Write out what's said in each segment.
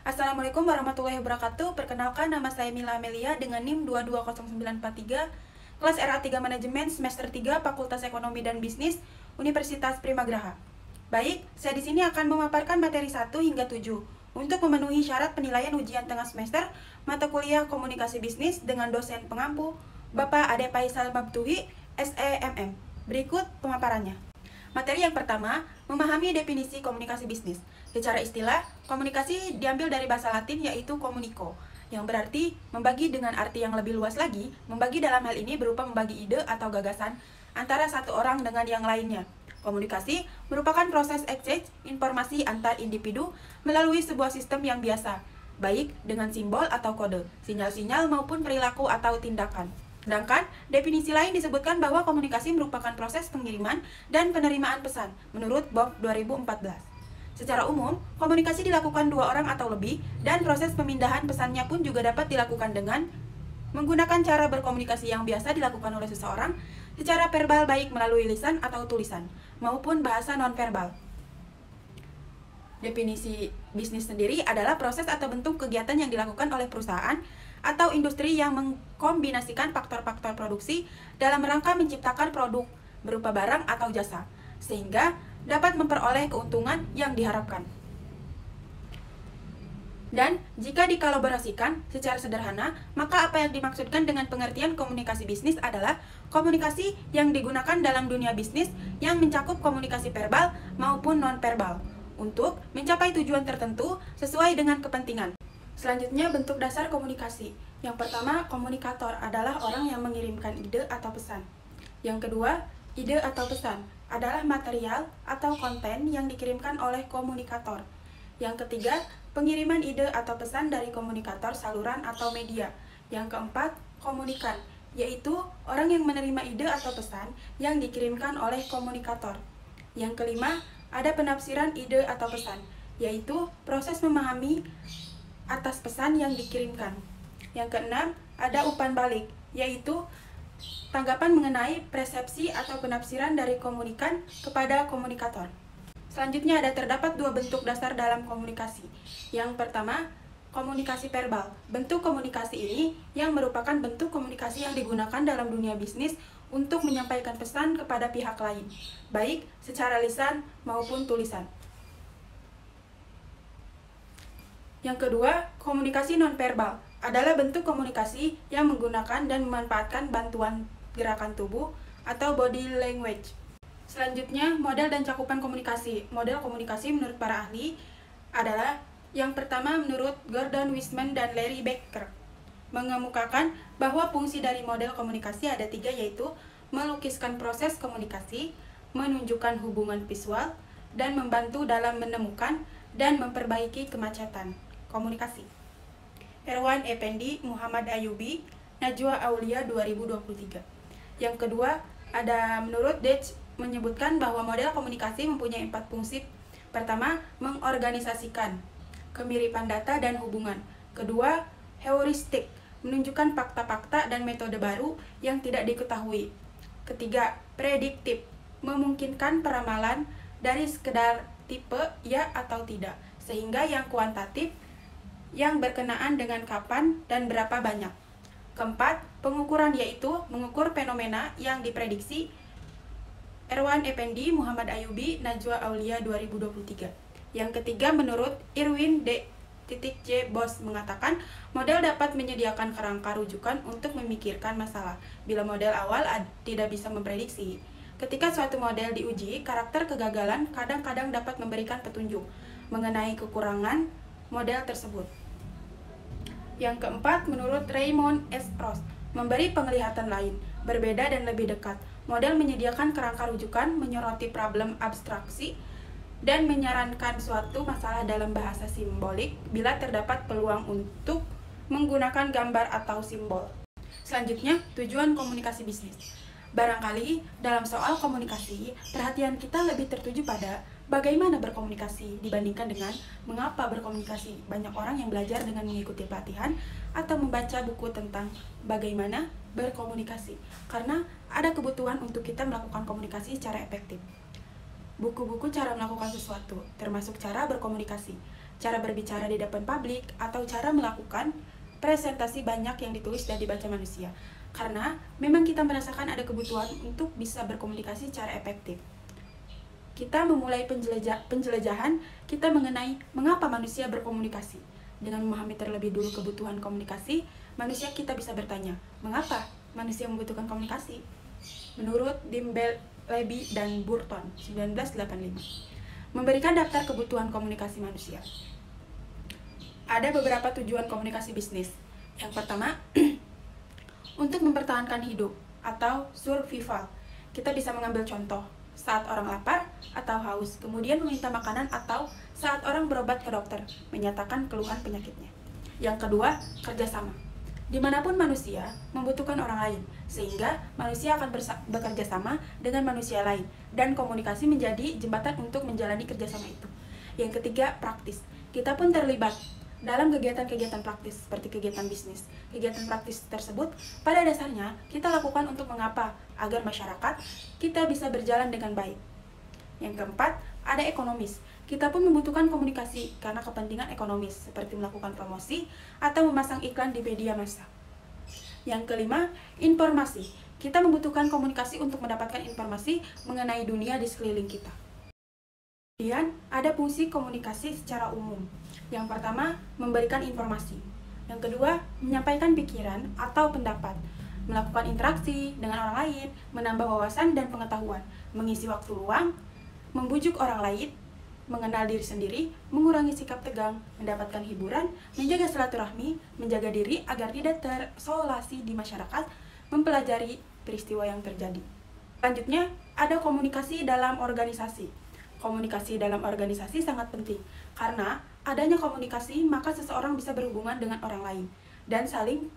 Assalamualaikum warahmatullahi wabarakatuh. Perkenalkan, nama saya Mila Amelia dengan NIM 220943, kelas RA3 Manajemen semester 3 Fakultas Ekonomi dan Bisnis Universitas Primagraha. Baik, saya di sini akan memaparkan materi 1 hingga 7 untuk memenuhi syarat penilaian ujian tengah semester mata kuliah Komunikasi Bisnis dengan dosen pengampu Bapak Ade Faisal Mabtuhi, SEMM. Berikut pemaparannya. Materi yang pertama, memahami definisi komunikasi bisnis. Secara istilah, komunikasi diambil dari bahasa Latin yaitu communico, yang berarti membagi dengan arti yang lebih luas lagi. Membagi dalam hal ini berupa membagi ide atau gagasan antara satu orang dengan yang lainnya. Komunikasi merupakan proses exchange informasi antar individu melalui sebuah sistem yang biasa, baik dengan simbol atau kode, sinyal-sinyal maupun perilaku atau tindakan. Sedangkan, definisi lain disebutkan bahwa komunikasi merupakan proses pengiriman dan penerimaan pesan, menurut Bob 2014. Secara umum, komunikasi dilakukan dua orang atau lebih, dan proses pemindahan pesannya pun juga dapat dilakukan dengan menggunakan cara berkomunikasi yang biasa dilakukan oleh seseorang secara verbal baik melalui lisan atau tulisan, maupun bahasa nonverbal. Definisi bisnis sendiri adalah proses atau bentuk kegiatan yang dilakukan oleh perusahaan atau industri yang mengkombinasikan faktor-faktor produksi dalam rangka menciptakan produk berupa barang atau jasa, sehingga dapat memperoleh keuntungan yang diharapkan. Dan jika dikolaborasikan secara sederhana, maka apa yang dimaksudkan dengan pengertian komunikasi bisnis adalah komunikasi yang digunakan dalam dunia bisnis yang mencakup komunikasi verbal maupun non-verbal untuk mencapai tujuan tertentu sesuai dengan kepentingan. Selanjutnya, bentuk dasar komunikasi. Yang pertama, komunikator adalah orang yang mengirimkan ide atau pesan. Yang kedua, ide atau pesan adalah material atau konten yang dikirimkan oleh komunikator. Yang ketiga, pengiriman ide atau pesan dari komunikator saluran atau media. Yang keempat, komunikan, yaitu orang yang menerima ide atau pesan yang dikirimkan oleh komunikator. Yang kelima, ada penafsiran ide atau pesan, yaitu proses memahami atas pesan yang dikirimkan. Yang keenam, ada umpan balik, yaitu tanggapan mengenai persepsi atau penafsiran dari komunikan kepada komunikator. Selanjutnya terdapat dua bentuk dasar dalam komunikasi. Yang pertama, komunikasi verbal. Bentuk komunikasi ini yang merupakan bentuk komunikasi yang digunakan dalam dunia bisnis untuk menyampaikan pesan kepada pihak lain, baik secara lisan maupun tulisan. Yang kedua, komunikasi nonverbal adalah bentuk komunikasi yang menggunakan dan memanfaatkan bantuan gerakan tubuh atau body language. Selanjutnya, model dan cakupan komunikasi. Model komunikasi menurut para ahli adalah yang pertama menurut Gordon Wiseman dan Larry Becker, mengemukakan bahwa fungsi dari model komunikasi ada tiga, yaitu melukiskan proses komunikasi, menunjukkan hubungan visual, dan membantu dalam menemukan dan memperbaiki kemacetan komunikasi. Erwan Effendi, Muhammad Ayubi, Najwa Aulia 2023. Yang kedua, ada menurut Deitch menyebutkan bahwa model komunikasi mempunyai 4 fungsi. Pertama, mengorganisasikan kemiripan data dan hubungan. Kedua, heuristik, menunjukkan fakta-fakta dan metode baru yang tidak diketahui. Ketiga, prediktif, memungkinkan peramalan dari sekedar tipe ya atau tidak, sehingga yang kuantitatif yang berkenaan dengan kapan dan berapa banyak. Keempat, pengukuran, yaitu mengukur fenomena yang diprediksi. Erwan Effendi, Muhammad Ayubi, Najwa Aulia 2023. Yang ketiga, menurut Irwin D.J. Boss mengatakan, model dapat menyediakan kerangka rujukan untuk memikirkan masalah bila model awal tidak bisa memprediksi. Ketika suatu model diuji, karakter kegagalan kadang-kadang dapat memberikan petunjuk mengenai kekurangan model tersebut. Yang keempat, menurut Raymond S. Ross, memberi penglihatan lain, berbeda dan lebih dekat. Model menyediakan kerangka rujukan, menyoroti problem abstraksi, dan menyarankan suatu masalah dalam bahasa simbolik bila terdapat peluang untuk menggunakan gambar atau simbol. Selanjutnya, tujuan komunikasi bisnis. Barangkali dalam soal komunikasi, perhatian kita lebih tertuju pada bagaimana berkomunikasi dibandingkan dengan mengapa berkomunikasi. Banyak orang yang belajar dengan mengikuti pelatihan atau membaca buku tentang bagaimana berkomunikasi, karena ada kebutuhan untuk kita melakukan komunikasi secara efektif. buku-buku cara melakukan sesuatu, termasuk cara berkomunikasi, cara berbicara di depan publik, atau cara melakukan presentasi banyak yang ditulis dan dibaca manusia. Karena memang kita merasakan ada kebutuhan untuk bisa berkomunikasi secara efektif. Kita memulai penjelajahan kita mengenai mengapa manusia berkomunikasi. Dengan memahami terlebih dulu kebutuhan komunikasi, manusia kita bisa bertanya, mengapa manusia membutuhkan komunikasi? Menurut Dimble, Levy, dan Burton, 1985. Memberikan daftar kebutuhan komunikasi manusia. Ada beberapa tujuan komunikasi bisnis. Yang pertama, untuk mempertahankan hidup atau survival. Kita bisa mengambil contoh saat orang lapar atau haus, kemudian meminta makanan, atau saat orang berobat ke dokter, menyatakan keluhan penyakitnya. Yang kedua, kerjasama. Dimanapun manusia membutuhkan orang lain, sehingga manusia akan bekerja sama dengan manusia lain, dan komunikasi menjadi jembatan untuk menjalani kerjasama itu. Yang ketiga, praktis. Kita pun terlibat dalam kegiatan-kegiatan praktis, seperti kegiatan bisnis. Kegiatan praktis tersebut, pada dasarnya, kita lakukan untuk mengapa? Agar masyarakat kita bisa berjalan dengan baik. Yang keempat, ada ekonomis. Kita pun membutuhkan komunikasi karena kepentingan ekonomis, seperti melakukan promosi atau memasang iklan di media massa. Yang kelima, informasi. Kita membutuhkan komunikasi untuk mendapatkan informasi mengenai dunia di sekeliling kita. Kemudian, ada fungsi komunikasi secara umum. Yang pertama, memberikan informasi. Yang kedua, menyampaikan pikiran atau pendapat, melakukan interaksi dengan orang lain, menambah wawasan dan pengetahuan, mengisi waktu luang, membujuk orang lain, mengenal diri sendiri, mengurangi sikap tegang, mendapatkan hiburan, menjaga silaturahmi, menjaga diri agar tidak terisolasi di masyarakat, mempelajari peristiwa yang terjadi. Selanjutnya, ada komunikasi dalam organisasi. Komunikasi dalam organisasi sangat penting, karena adanya komunikasi maka seseorang bisa berhubungan dengan orang lain, dan saling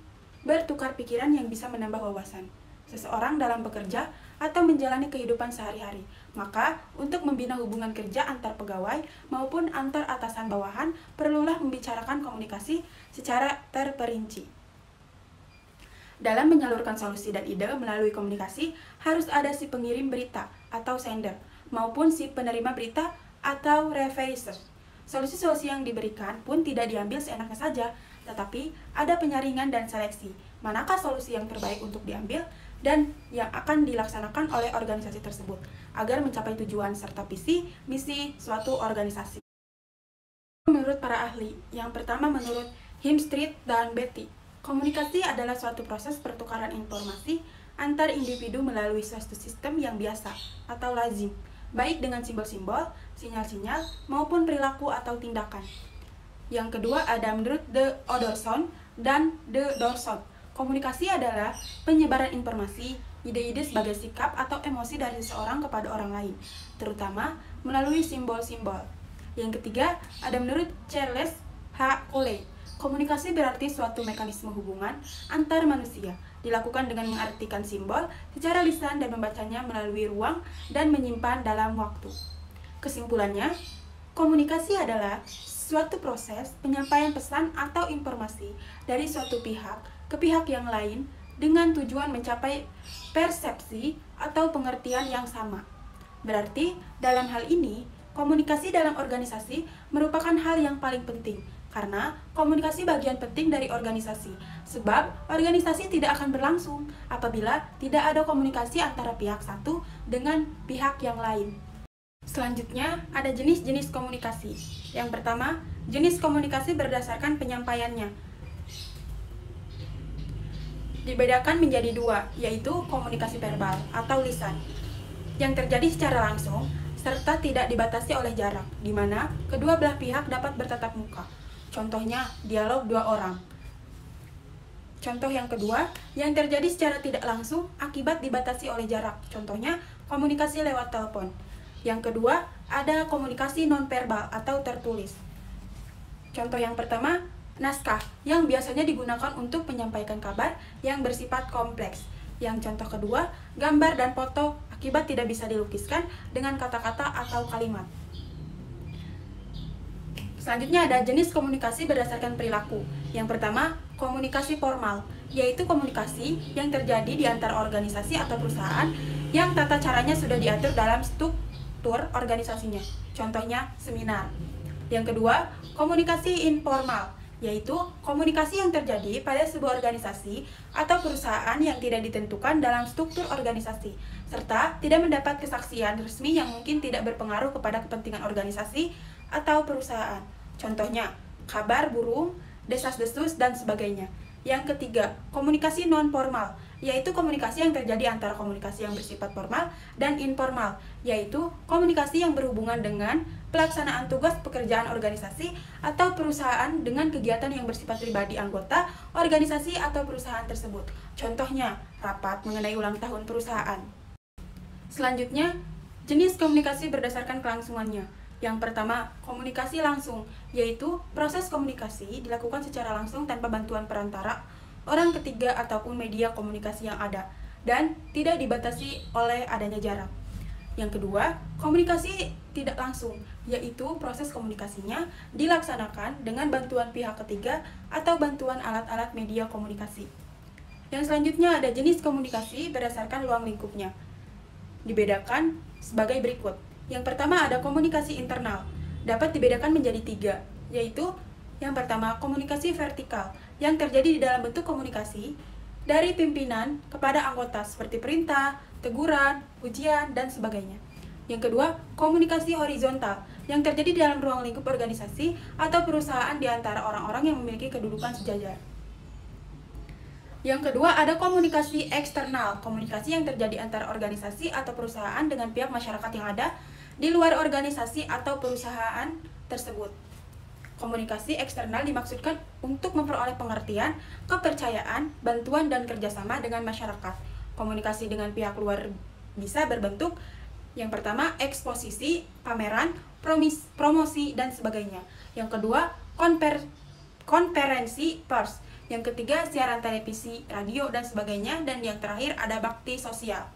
bertukar pikiran yang bisa menambah wawasan seseorang dalam bekerja atau menjalani kehidupan sehari-hari. Maka, untuk membina hubungan kerja antar pegawai maupun antar atasan bawahan, perlulah membicarakan komunikasi secara terperinci. Dalam menyalurkan solusi dan ide melalui komunikasi, harus ada si pengirim berita atau sender, maupun si penerima berita atau receiver. Solusi-solusi yang diberikan pun tidak diambil seenaknya saja, tetapi ada penyaringan dan seleksi. Manakah solusi yang terbaik untuk diambil dan yang akan dilaksanakan oleh organisasi tersebut agar mencapai tujuan serta visi misi suatu organisasi. Menurut para ahli, yang pertama menurut Hemstreet dan Beatty, komunikasi adalah suatu proses pertukaran informasi antar individu melalui suatu sistem yang biasa atau lazim, baik dengan simbol-simbol, sinyal-sinyal, maupun perilaku atau tindakan. Yang kedua ada menurut De Odorson dan De Dorson. Komunikasi adalah penyebaran informasi, ide-ide sebagai sikap atau emosi dari seseorang kepada orang lain, terutama melalui simbol-simbol. Yang ketiga, ada menurut Charles H. Coley. Komunikasi berarti suatu mekanisme hubungan antar manusia, dilakukan dengan mengartikan simbol secara lisan dan membacanya melalui ruang dan menyimpan dalam waktu. Kesimpulannya, komunikasi adalah suatu proses penyampaian pesan atau informasi dari suatu pihak ke pihak yang lain dengan tujuan mencapai persepsi atau pengertian yang sama. Berarti, dalam hal ini, komunikasi dalam organisasi merupakan hal yang paling penting, karena komunikasi bagian penting dari organisasi, sebab organisasi tidak akan berlangsung apabila tidak ada komunikasi antara pihak satu dengan pihak yang lain. Selanjutnya, ada jenis-jenis komunikasi. Yang pertama, jenis komunikasi berdasarkan penyampaiannya. Dibedakan menjadi dua, yaitu komunikasi verbal atau lisan, yang terjadi secara langsung, serta tidak dibatasi oleh jarak, di mana kedua belah pihak dapat bertatap muka. Contohnya, dialog dua orang. Contoh yang kedua, yang terjadi secara tidak langsung akibat dibatasi oleh jarak. Contohnya, komunikasi lewat telepon. Yang kedua, ada komunikasi nonverbal atau tertulis. Contoh yang pertama, naskah, yang biasanya digunakan untuk menyampaikan kabar yang bersifat kompleks. Yang contoh kedua, gambar dan foto akibat tidak bisa dilukiskan dengan kata-kata atau kalimat. Selanjutnya ada jenis komunikasi berdasarkan perilaku. Yang pertama, komunikasi formal, yaitu komunikasi yang terjadi di antara organisasi atau perusahaan yang tata caranya sudah diatur dalam struktur organisasinya. Contohnya seminar. Yang kedua, komunikasi informal, yaitu komunikasi yang terjadi pada sebuah organisasi atau perusahaan yang tidak ditentukan dalam struktur organisasi, serta tidak mendapat kesaksian resmi yang mungkin tidak berpengaruh kepada kepentingan organisasi atau perusahaan. Contohnya, kabar burung, desas-desus, dan sebagainya. Yang ketiga, komunikasi non-formal, yaitu komunikasi yang terjadi antara komunikasi yang bersifat formal dan informal, yaitu komunikasi yang berhubungan dengan pelaksanaan tugas pekerjaan organisasi atau perusahaan dengan kegiatan yang bersifat pribadi anggota organisasi atau perusahaan tersebut. Contohnya, rapat mengenai ulang tahun perusahaan. Selanjutnya, jenis komunikasi berdasarkan kelangsungannya. Yang pertama, komunikasi langsung, yaitu proses komunikasi dilakukan secara langsung tanpa bantuan perantara, orang ketiga ataupun media komunikasi yang ada, dan tidak dibatasi oleh adanya jarak. Yang kedua, komunikasi tidak langsung, yaitu proses komunikasinya dilaksanakan dengan bantuan pihak ketiga atau bantuan alat-alat media komunikasi. Yang selanjutnya ada jenis komunikasi berdasarkan ruang lingkupnya. Dibedakan sebagai berikut. Yang pertama ada komunikasi internal, dapat dibedakan menjadi 3, yaitu yang pertama komunikasi vertikal, yang terjadi di dalam bentuk komunikasi dari pimpinan kepada anggota seperti perintah, teguran, ujian, dan sebagainya. Yang kedua, komunikasi horizontal, yang terjadi di dalam ruang lingkup organisasi atau perusahaan di antara orang-orang yang memiliki kedudukan sejajar. Yang kedua, ada komunikasi eksternal, komunikasi yang terjadi antara organisasi atau perusahaan dengan pihak masyarakat yang ada di luar organisasi atau perusahaan tersebut. Komunikasi eksternal dimaksudkan untuk memperoleh pengertian, kepercayaan, bantuan, dan kerjasama dengan masyarakat. Komunikasi dengan pihak luar bisa berbentuk yang pertama, eksposisi, pameran, promosi, dan sebagainya. Yang kedua, konferensi pers. Yang ketiga, siaran televisi, radio, dan sebagainya. Dan yang terakhir, ada bakti sosial.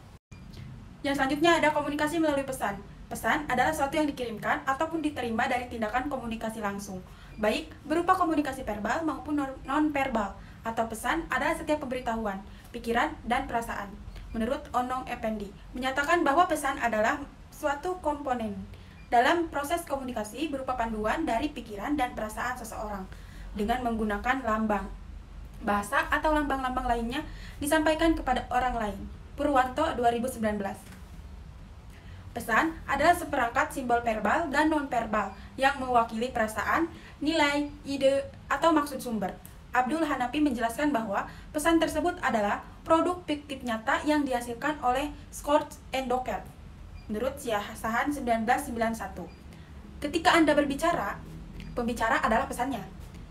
Yang selanjutnya ada komunikasi melalui pesan. Pesan adalah sesuatu yang dikirimkan ataupun diterima dari tindakan komunikasi langsung, baik berupa komunikasi verbal maupun non-verbal, atau pesan adalah setiap pemberitahuan, pikiran, dan perasaan. Menurut Onong Effendi, menyatakan bahwa pesan adalah suatu komponen dalam proses komunikasi berupa panduan dari pikiran dan perasaan seseorang dengan menggunakan lambang, bahasa, atau lambang-lambang lainnya disampaikan kepada orang lain. Purwanto 2019. Pesan adalah seperangkat simbol verbal dan non-verbal yang mewakili perasaan, nilai, ide, atau maksud sumber. Abdul Hanafi menjelaskan bahwa pesan tersebut adalah produk fiktif nyata yang dihasilkan oleh Schwartz and Docker. Menurut Sahan 1991. Ketika Anda berbicara, pembicara adalah pesannya.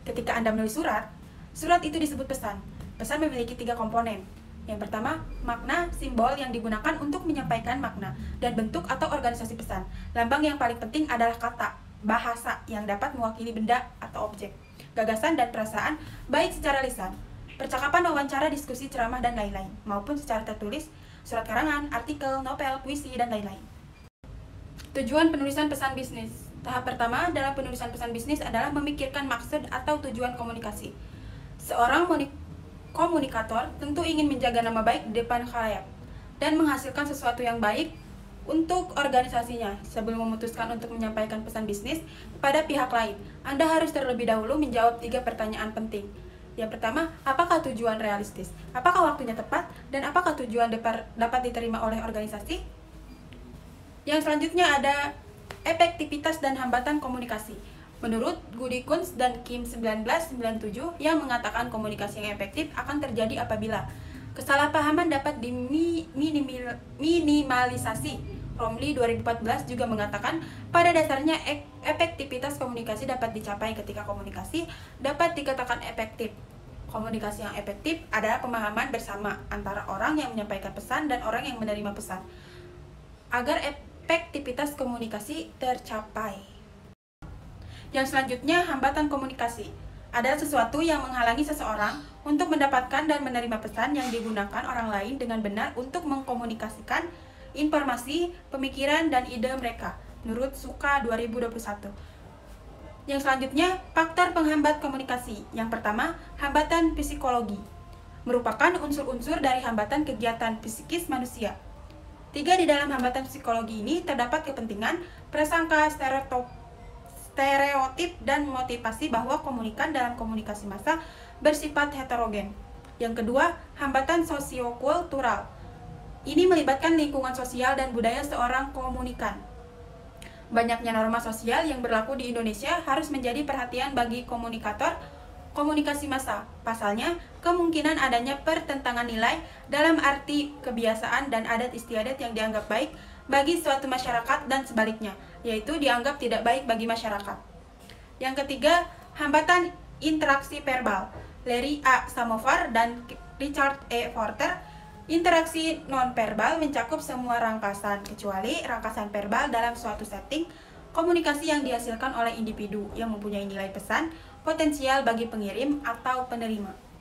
Ketika Anda menulis surat, surat itu disebut pesan. Pesan memiliki 3 komponen. Yang pertama, makna, simbol yang digunakan untuk menyampaikan makna, dan bentuk atau organisasi pesan. Lambang yang paling penting adalah kata, bahasa yang dapat mewakili benda atau objek, gagasan dan perasaan, baik secara lisan, percakapan, wawancara, diskusi, ceramah, dan lain-lain, maupun secara tertulis, surat karangan, artikel, novel, puisi, dan lain-lain. Tujuan penulisan pesan bisnis. Tahap pertama dalam penulisan pesan bisnis adalah memikirkan maksud atau tujuan komunikasi. Seorang komunikator tentu ingin menjaga nama baik di depan khalayak dan menghasilkan sesuatu yang baik untuk organisasinya. Sebelum memutuskan untuk menyampaikan pesan bisnis kepada pihak lain, Anda harus terlebih dahulu menjawab 3 pertanyaan penting. Yang pertama, apakah tujuan realistis? Apakah waktunya tepat? Dan apakah tujuan dapat diterima oleh organisasi? Yang selanjutnya ada efektivitas dan hambatan komunikasi. Menurut Gudikun dan Kim 1997 yang mengatakan komunikasi yang efektif akan terjadi apabila kesalahpahaman dapat diminimalisasi. Romli 2014 juga mengatakan pada dasarnya efektivitas komunikasi dapat dicapai ketika komunikasi dapat dikatakan efektif. Komunikasi yang efektif adalah pemahaman bersama antara orang yang menyampaikan pesan dan orang yang menerima pesan agar efektivitas komunikasi tercapai. Yang selanjutnya, hambatan komunikasi adalah sesuatu yang menghalangi seseorang untuk mendapatkan dan menerima pesan yang digunakan orang lain dengan benar untuk mengkomunikasikan informasi, pemikiran, dan ide mereka. Menurut Suka 2021. Yang selanjutnya, faktor penghambat komunikasi. Yang pertama, hambatan psikologi. Merupakan unsur-unsur dari hambatan kegiatan psikis manusia. Tiga, di dalam hambatan psikologi ini terdapat kepentingan, prasangka, stereotip, dan motivasi bahwa komunikan dalam komunikasi massa bersifat heterogen. Yang kedua, hambatan sosiokultural. Ini melibatkan lingkungan sosial dan budaya seorang komunikan. Banyaknya norma sosial yang berlaku di Indonesia harus menjadi perhatian bagi komunikator komunikasi massa. Pasalnya, kemungkinan adanya pertentangan nilai dalam arti kebiasaan dan adat istiadat yang dianggap baik bagi suatu masyarakat dan sebaliknya, yaitu dianggap tidak baik bagi masyarakat. Yang ketiga, hambatan interaksi verbal. Larry A. Samovar dan Richard E. Porter, interaksi nonverbal mencakup semua rangkasan, kecuali rangkasan verbal dalam suatu setting komunikasi yang dihasilkan oleh individu yang mempunyai nilai pesan potensial bagi pengirim atau penerima.